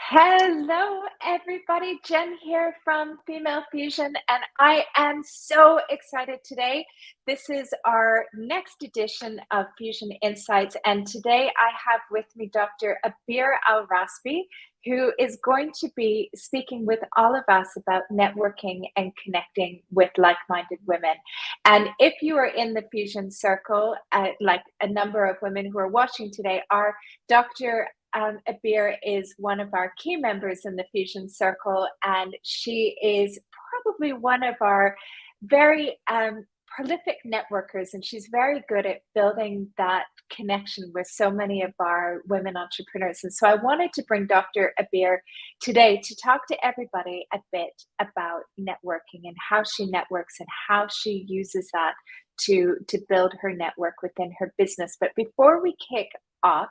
Hello, everybody. Jen here from Female Fusion, and I am so excited today. This is our next edition of Fusion Insights, and today I have with me Dr. Abeer AlRasbi, who is going to be speaking with all of us about networking and connecting with like-minded women. And if you are in the Fusion Circle, like a number of women who are watching today, are Dr. Abeer is one of our key members in the Fusion Circle, and she is probably one of our very prolific networkers, and she's very good at building that connection with so many of our women entrepreneurs. And so I wanted to bring Dr. Abeer today to talk to everybody a bit about networking and how she networks and how she uses that to build her network within her business. But before we kick off,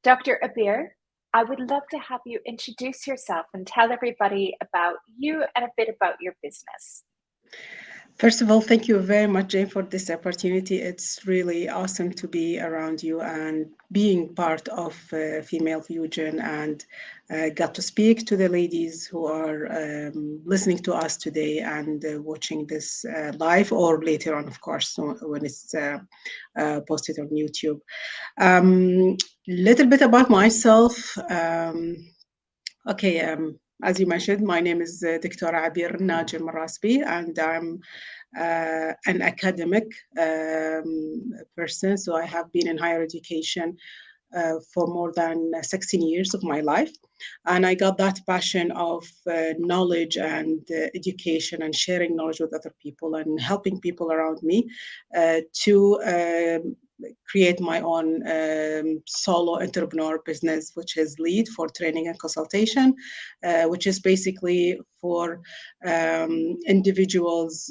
Dr. Abeer, I would love to have you introduce yourself and tell everybody about you and a bit about your business. First of all, thank you very much, Jane, for this opportunity. It's really awesome to be around you and being part of Female Fusion, and got to speak to the ladies who are listening to us today and watching this live or later on, of course, when it's posted on YouTube. Little bit about myself. As you mentioned, my name is Dr. Abeer AlRasbi, and I'm an academic person. So I have been in higher education for more than 16 years of my life. And I got that passion of knowledge and education and sharing knowledge with other people and helping people around me to create my own solo entrepreneur business, which is Lead for Training and Consultation, which is basically for individuals,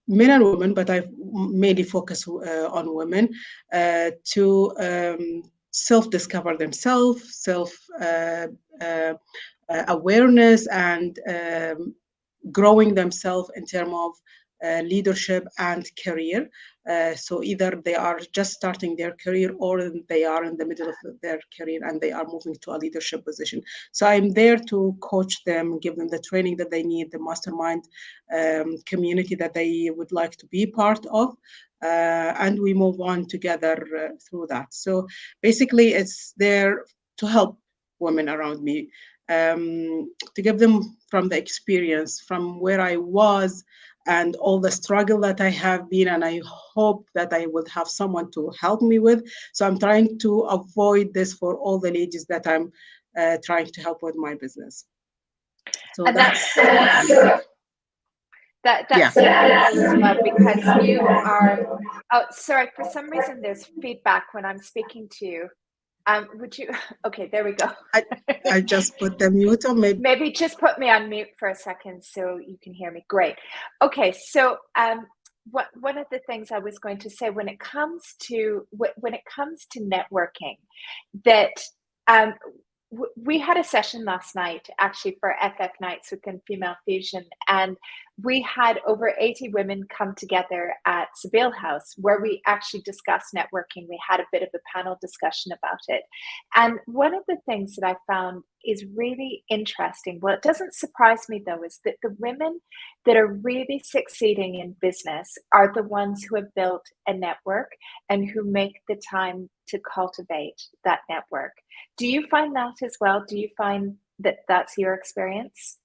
men and women, but I mainly focus on women, to self-discover themselves, self-awareness, and growing themselves in terms of leadership and career. So either they are just starting their career or they are in the middle of their career and they are moving to a leadership position. So I'm there to coach them, give them the training that they need, the mastermind community that they would like to be part of. And we move on together through that. So basically, it's there to help women around me, to give them from the experience, from where I was, and all the struggle that I have been, and I hope that I would have someone to help me with. So I'm trying to avoid this for all the ladies that I'm trying to help with my business. So and that's so good as well, because you are, oh, sorry, for some reason there's feedback when I'm speaking to you. Would you, okay, there we go. I just put the mute on. Maybe just put me on mute for a second so you can hear me. Great. Okay, so one of the things I was going to say when it comes to networking, that we had a session last night actually for FF Nights within Female Fusion, and we had over 80 women come together at Sabile House where we actually discussed networking. We had a bit of a panel discussion about it. And one of the things that I found is really interesting, well, it doesn't surprise me though, is that the women that are really succeeding in business are the ones who have built a network and who make the time to cultivate that network. Do you find that as well? Do you find that that's your experience?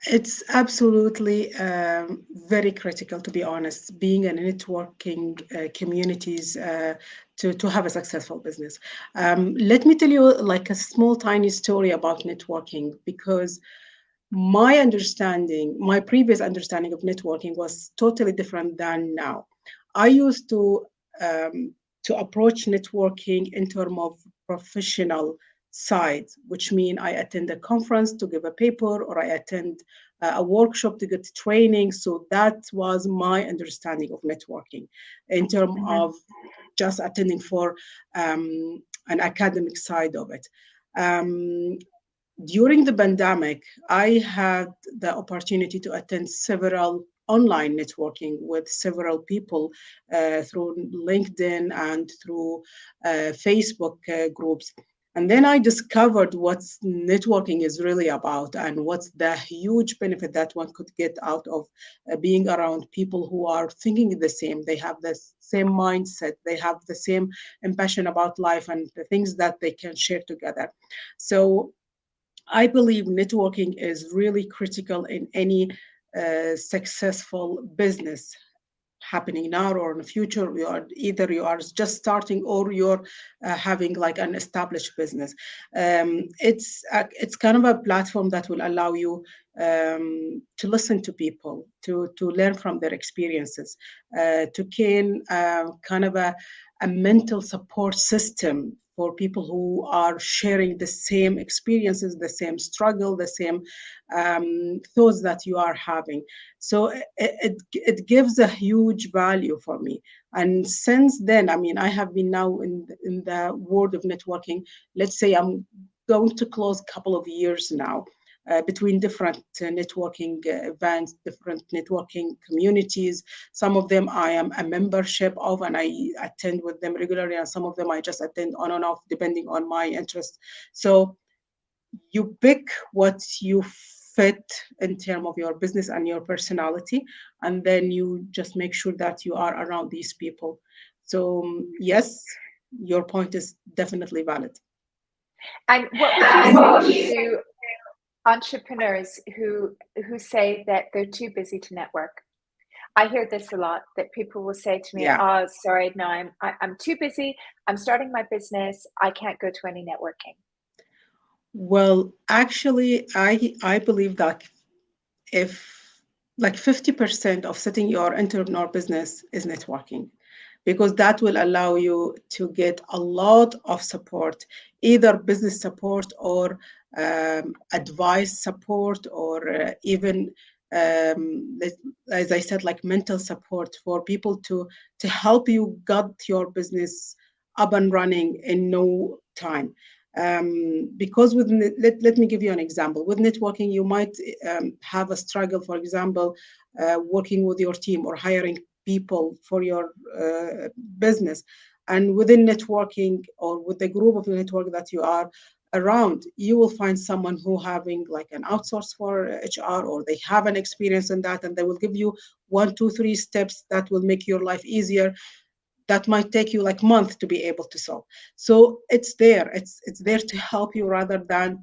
It's absolutely very critical, to be honest, being in networking communities to have a successful business. Let me tell you like a small, tiny story about networking, because my previous understanding of networking was totally different than now. I used to approach networking in terms of professional side, which means I attend a conference to give a paper, or I attend a workshop to get training. So that was my understanding of networking in terms of just attending for an academic side of it. During the pandemic, I had the opportunity to attend several online networking with several people through LinkedIn and through Facebook groups. And then I discovered what networking is really about and what's the huge benefit that one could get out of being around people who are thinking the same. They have the same mindset, they have the same passion about life and the things that they can share together. So I believe networking is really critical in any successful business happening now or in the future. You are either you are just starting or you're having like an established business. It's kind of a platform that will allow you to listen to people, to learn from their experiences, to gain kind of a mental support system for people who are sharing the same experiences, the same struggle, the same thoughts that you are having. So it gives a huge value for me. And since then, I mean, I have been now in the world of networking. Let's say I'm going to close a couple of years now. Between different networking events, different networking communities. Some of them I am a membership of and I attend with them regularly, and some of them I just attend on and off depending on my interest. So you pick what you fit in terms of your business and your personality, and then you just make sure that you are around these people. So yes, your point is definitely valid. And what would you say to entrepreneurs who say that they're too busy to network? I hear this a lot, that people will say to me, Yeah. "Oh, sorry, no, I'm too busy. I'm starting my business. I can't go to any networking." Well, actually, I believe that if like 50% of setting your entrepreneur business is networking, because that will allow you to get a lot of support, either business support or advice support, or even as I said, like mental support for people to help you get your business up and running in no time. Because let me give you an example. With networking, you might have a struggle, for example, working with your team or hiring people for your business. And within networking or with the group of the network that you are around, you will find someone who having like an outsource for HR, or they have an experience in that, and they will give you one, two, three steps that will make your life easier, that might take you like months to be able to solve. So it's there. It's there to help you rather than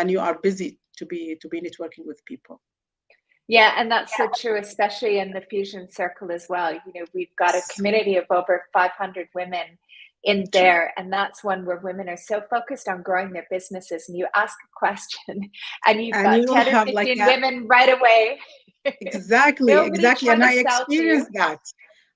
you are busy to be networking with people. Yeah, and that's so true, especially in the Fusion Circle as well. We've got a community of over 500 women in True. there, and that's one where women are so focused on growing their businesses. And you ask a question, and you've And got you will 10 or have like 15 a women right away. exactly, Nobody exactly. trying And to I sell to you. experienced that.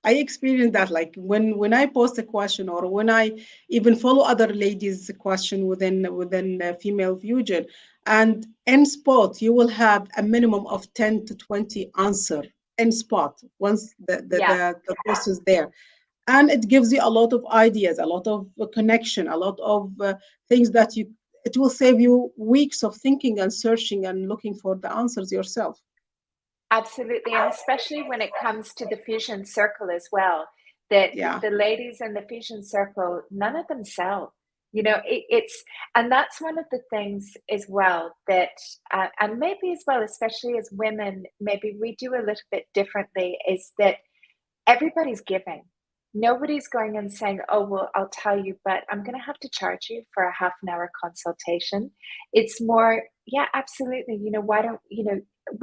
I experienced that, like when I post a question, or when I even follow other ladies' question within female fusion, and in spot you will have a minimum of 10 to 20 answer in spot once Yeah, the post is there. And it gives you a lot of ideas, a lot of connection, a lot of things that you it will save you weeks of thinking and searching and looking for the answers yourself. absolutely. And especially when it comes to the Fusion Circle as well, that Yeah. the ladies in the Fusion Circle, none of them sell. And that's one of the things as well that, and maybe as well, especially as women, maybe we do a little bit differently, is that everybody's giving. Nobody's going and saying, "Oh, well, I'll tell you, but I'm going to have to charge you for a half an hour consultation." It's more, yeah, absolutely. Why don't,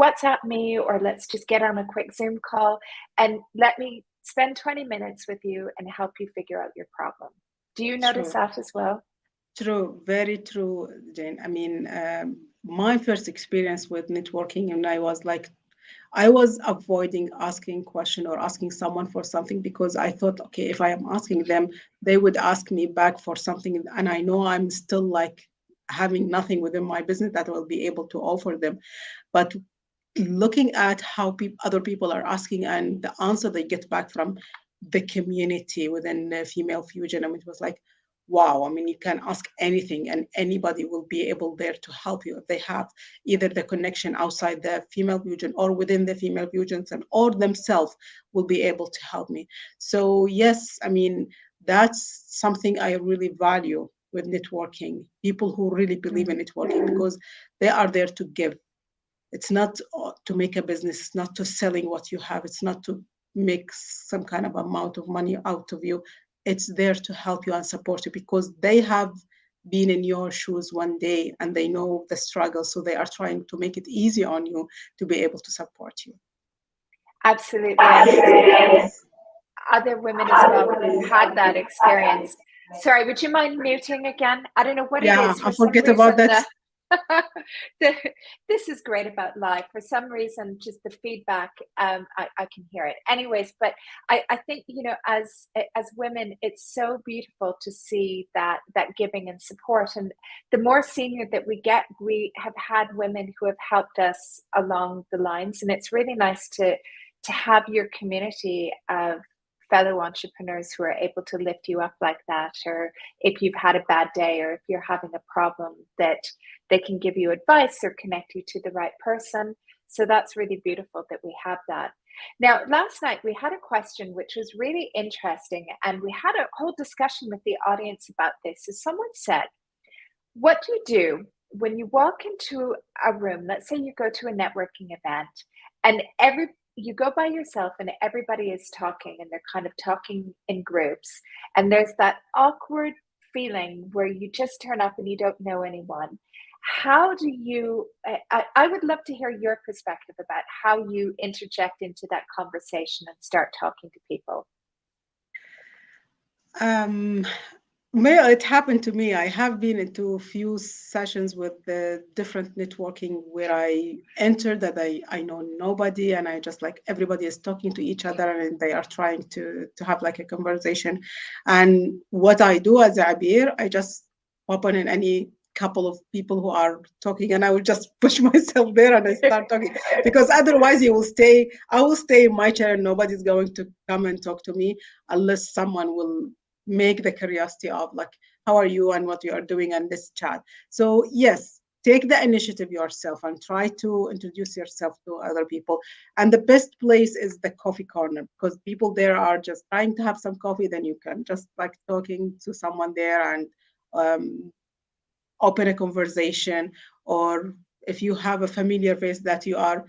WhatsApp me, or let's just get on a quick Zoom call and let me spend 20 minutes with you and help you figure out your problem. Do you notice True. that as well? True, very true, Jane. I mean, my first experience with networking, and I was avoiding asking question or asking someone for something, because I thought, okay, if I am asking them, they would ask me back for something, and I know I'm still like having nothing within my business that I will be able to offer them. But looking at how other people are asking and the answer they get back from the community within female fusion, I mean, it was like, wow. I mean, you can ask anything and anybody will be able there to help you if they have either the connection outside the female fusion or within the female fusions, and or themselves will be able to help me. So yes, I mean, That's something I really value with networking. People who really believe in networking, because they are there to give. It's not to make a business. It's not to selling what you have. It's not to make some kind of amount of money out of you. It's there to help you and support you, because they have been in your shoes one day and they know the struggle. So they are trying to make it easy on you to be able to support you. Absolutely. And it's great. Other women as well who've had that experience. Sorry, would you mind muting again? I don't know what it Yeah, is. I For some forget about reason, that. this is great about live. For some reason, just the feedback, I can hear it. Anyways, but I think, you know, as women, it's so beautiful to see that giving and support. And the more senior that we get, we have had women who have helped us along the lines, and it's really nice to have your community of fellow entrepreneurs who are able to lift you up like that, or if you've had a bad day, or if you're having a problem, that they can give you advice or connect you to the right person. So that's really beautiful that we have that. Now, last night we had a question which was really interesting, and we had a whole discussion with the audience about this. So someone said, what do you do when you walk into a room? Let's say you go to a networking event and you go by yourself and everybody is talking and they're kind of talking in groups, and there's that awkward feeling where you just turn up and you don't know anyone. How do you, I would love to hear your perspective about how you interject into that conversation and start talking to people. Um, it happened to me. I have been into a few sessions with the different networking where I entered that I know nobody, and I just like everybody is talking to each other and they are trying to have like a conversation. And what I do as Abeer, I just pop on in any couple of people who are talking, and I will just push myself there and I start talking, because otherwise I will stay in my chair and nobody's going to come and talk to me unless someone will make the curiosity of like, how are you and what you are doing, and this chat. So yes, take the initiative yourself and try to introduce yourself to other people. And the best place is the coffee corner, because people there are just trying to have some coffee. Then you can just like talking to someone there and open a conversation. Or if you have a familiar face that you are,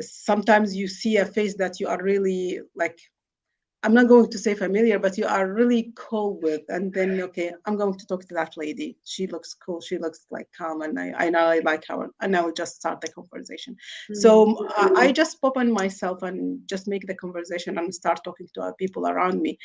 sometimes you see a face that you are really like, I'm not going to say familiar, but you are really cool with. And then, okay, I'm going to talk to that lady. She looks cool. She looks like calm. And I know I like her. And I will just start the conversation. So I just pop on myself and just make the conversation and start talking to people around me,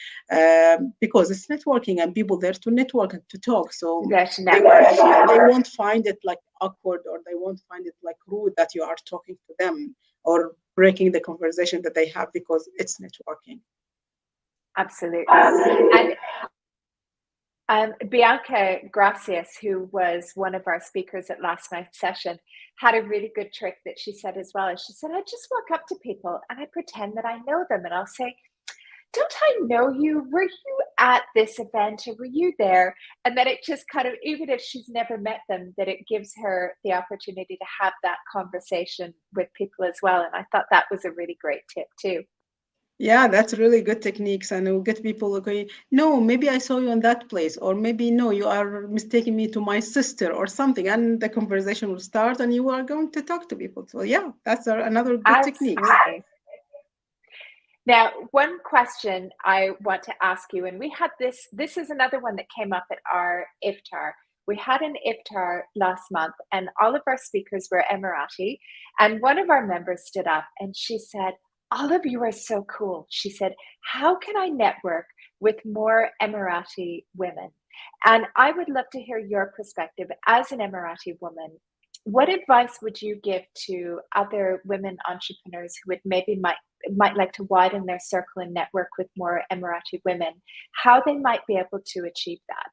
because it's networking and people there to network and to talk. So they won't find it like awkward, or they won't find it like rude that you are talking to them or breaking the conversation that they have, because it's networking. Absolutely. And Bianca Gracias, who was one of our speakers at last night's session, had a really good trick that she said as well. She said, I just walk up to people and I pretend that I know them, and I'll say, don't I know you? Were you at this event, or were you there? And then it just kind of, even if she's never met them, that it gives her the opportunity to have that conversation with people as well. And I thought that was a really great tip too. Yeah, that's really good techniques, and it will get people going, no, maybe I saw you in that place, or maybe no, you are mistaking me to my sister or something, and the conversation will start and you are going to talk to people. So yeah, that's another good technique. Absolutely. Now, one question I want to ask you, and we had this is another one that came up at our iftar. We had an iftar last month, and all of our speakers were Emirati, and one of our members stood up and she said, all of you are so cool. She said, how can I network with more Emirati women? And I would love to hear your perspective as an Emirati woman. What advice would you give to other women entrepreneurs who would maybe might like to widen their circle and network with more Emirati women, how they might be able to achieve that?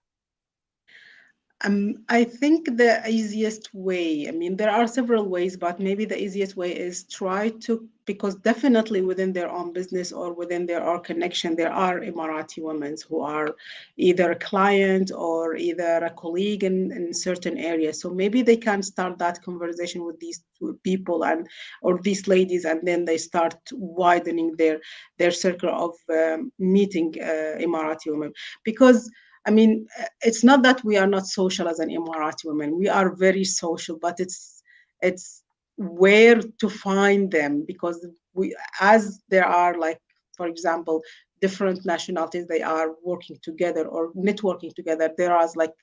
I think the easiest way, I mean, there are several ways, but maybe the easiest way is try to, because definitely within their own business or within their own connection, there are Emirati women who are either a client or either a colleague in certain areas. So maybe they can start that conversation with these two people and or these ladies, and then they start widening their circle of meeting Emirati women. Because I mean, it's not that we are not social as an Emirati women. We are very social, but it's where to find them, because we, as there are like, for example, different nationalities, they are working together or networking together. There are like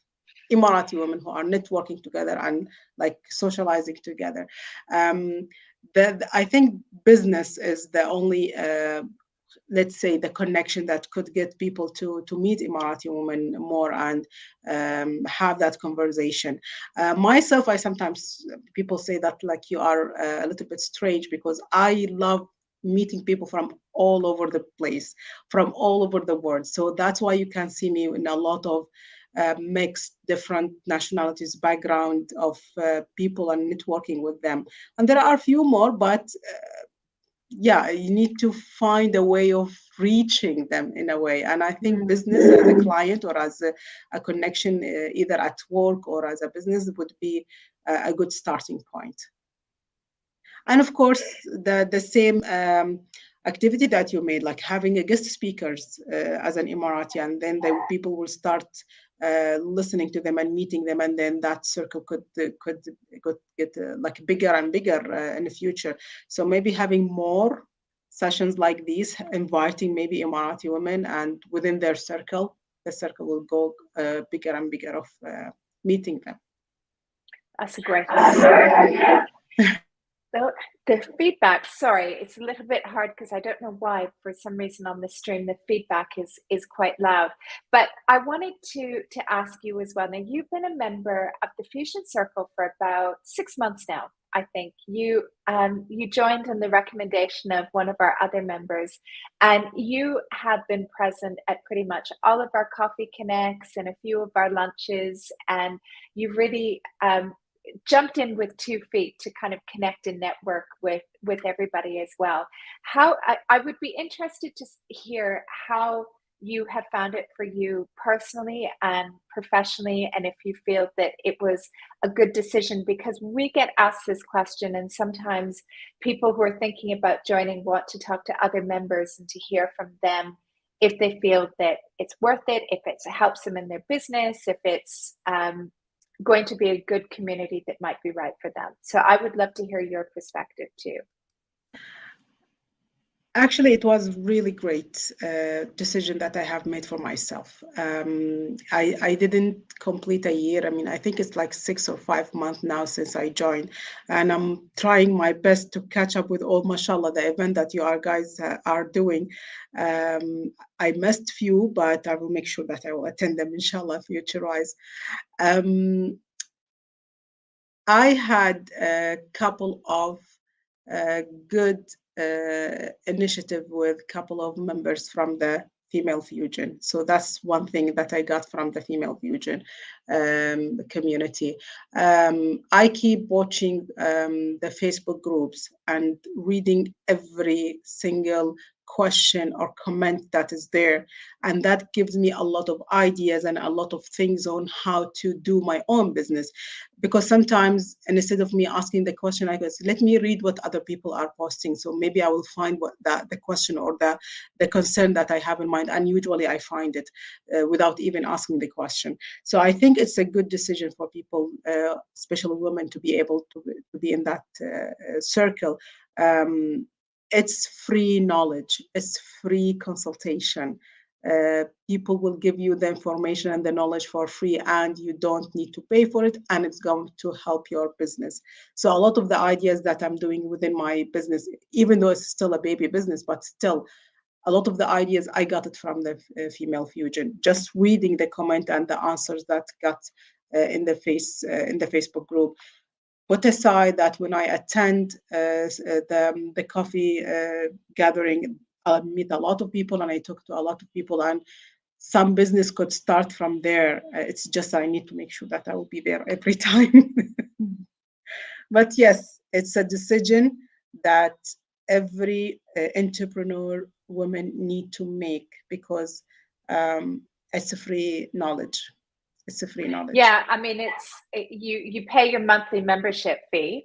Emirati women who are networking together and like socializing together. Um, I think business is the only let's say the connection that could get people to meet Emirati women more and have that conversation. Myself, I sometimes people say that like you are a little bit strange because I love meeting people from all over the place, from all over the world. So that's why you can see me in a lot of mixed different nationalities background of people and networking with them, and there are a few more, but yeah, you need to find a way of reaching them in a way. And I think Mm. business as a client or as a connection, either at work or as a business, would be a good starting point. And of course, the same activity that you made, like having a guest speakers as an Emirati, and then the people will start listening to them and meeting them, and then that circle could get like bigger and bigger in the future. So maybe having more sessions like these, inviting maybe Emirati women, and within their circle, the circle will go bigger and bigger of meeting them. That's a great idea. The, the feedback, sorry, it's a little bit hard because I don't know why, for some reason on the stream, the feedback is quite loud. But I wanted to ask you as well. Now, you've been a member of the Fusion Circle for about 6 months now, I think. You joined on the recommendation of one of our other members, and you have been present at pretty much all of our coffee connects and a few of our lunches, and you've really jumped in with 2 feet to kind of connect and network with everybody as well. How I would be interested to hear how you have found it for you personally and professionally, and if you feel that it was a good decision, because we get asked this question, and sometimes people who are thinking about joining want to talk to other members and to hear from them if they feel that it's worth it, if it helps them in their business, if it's going to be a good community that might be right for them. So I would love to hear your perspective too. Actually, it was really great decision that I have made for myself. I didn't complete a year. I mean, I think it's like 6 or 5 months now since I joined, and I'm trying my best to catch up with all, mashallah, the event that you are guys are doing. I missed few, but I will make sure that I will attend them, inshallah, future-wise. Um, I had a couple of good initiative with a couple of members from the female fusion. So that's one thing that I got from the female fusion community. I keep watching the Facebook groups and reading every single question or comment that is there, and that gives me a lot of ideas and a lot of things on how to do my own business. Because sometimes instead of me asking the question, I go, let me read what other people are posting, so maybe I will find what the question or the concern that I have in mind, and usually I find it without even asking the question. So I think it's a good decision for people, especially women, to be able to be in that circle. um, it's free knowledge, it's free consultation. People will give you the information and the knowledge for free, and you don't need to pay for it, and it's going to help your business. So a lot of the ideas that I'm doing within my business, even though it's still a baby business, but still a lot of the ideas I got it from the female fusion, just reading the comment and the answers that got in the Facebook group. Put aside that when I attend the coffee gathering, I meet a lot of people and I talk to a lot of people, and some business could start from there. It's just I need to make sure that I will be there every time. But yes, it's a decision that every entrepreneur woman need to make, because um, it's a free knowledge. It's a free knowledge. Yeah, I mean, you pay your monthly membership fee,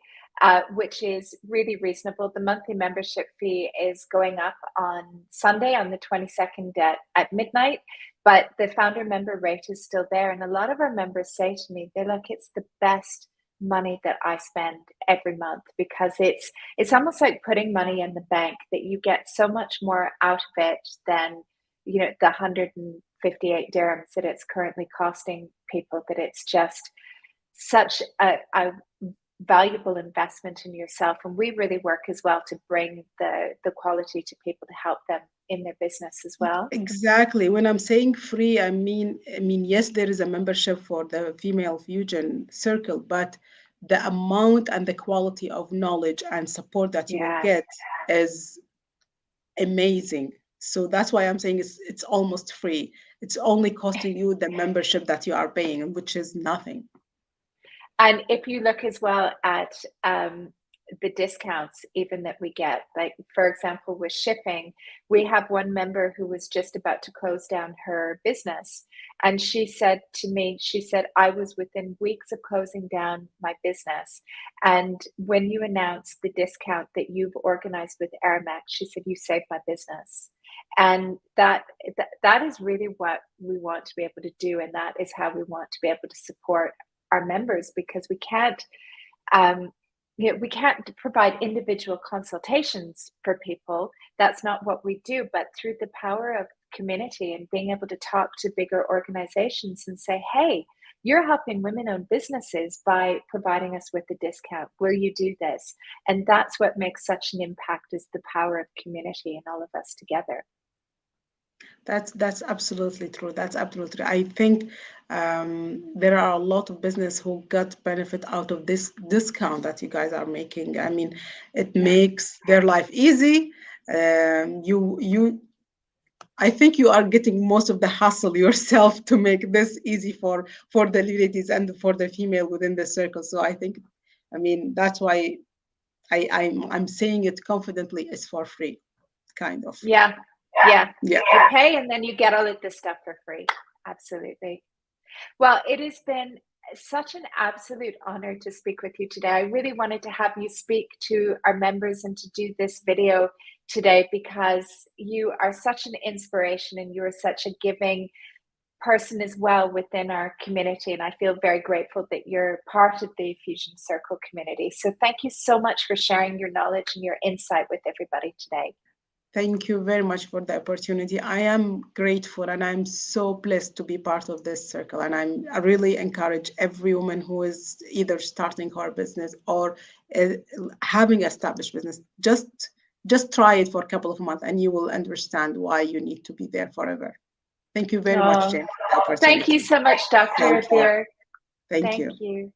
which is really reasonable. The monthly membership fee is going up on Sunday, on the 22nd at midnight, but the founder member rate is still there. And a lot of our members say to me, they're like, it's the best money that I spend every month, because it's almost like putting money in the bank, that you get so much more out of it than, you know, the 158 dirhams that it's currently costing people. That it's just such a valuable investment in yourself. And we really work as well to bring the quality to people, to help them in their business as well. Exactly. When I'm saying free, I mean, yes, there is a membership for the Female Fusion Circle, but the amount and the quality of knowledge and support that you will Yeah. get is amazing. So that's why I'm saying it's almost free. It's only costing you the membership that you are paying, which is nothing. And if you look as well at the discounts even that we get, like for example, with shipping, we have one member who was just about to close down her business. And she said to me, she said, I was within weeks of closing down my business. And when you announced the discount that you've organized with Aramex, she said, you saved my business. And that is really what we want to be able to do. And that is how we want to be able to support our members, because we can't we can't provide individual consultations for people. That's not what we do. But through the power of community and being able to talk to bigger organizations and say, hey, you're helping women-owned businesses by providing us with a discount, will you do this? And that's what makes such an impact, is the power of community and all of us together. That's absolutely true. That's absolutely true. I think there are a lot of business who got benefit out of this discount that you guys are making. I mean, it Yeah. makes their life easy. You I think you are getting most of the hassle yourself to make this easy for the ladies and for the female within the circle. So I think, I mean, that's why I'm saying it confidently. It's for free, kind of. Yeah. Yeah. Yeah. You pay and then you get all of this stuff for free. Absolutely. Well, it has been such an absolute honor to speak with you today. I really wanted to have you speak to our members and to do this video today, because you are such an inspiration and you are such a giving person as well within our community. And I feel very grateful that you're part of the Fusion Circle community. So thank you so much for sharing your knowledge and your insight with everybody today. Thank you very much for the opportunity. I am grateful and I'm so blessed to be part of this circle. And I really encourage every woman who is either starting her business or having established business, just try it for a couple of months and you will understand why you need to be there forever. Thank you very much, Jane, for the Thank you opportunity. so much, Dr. Thank you. Abeer. Thank Thank you. you.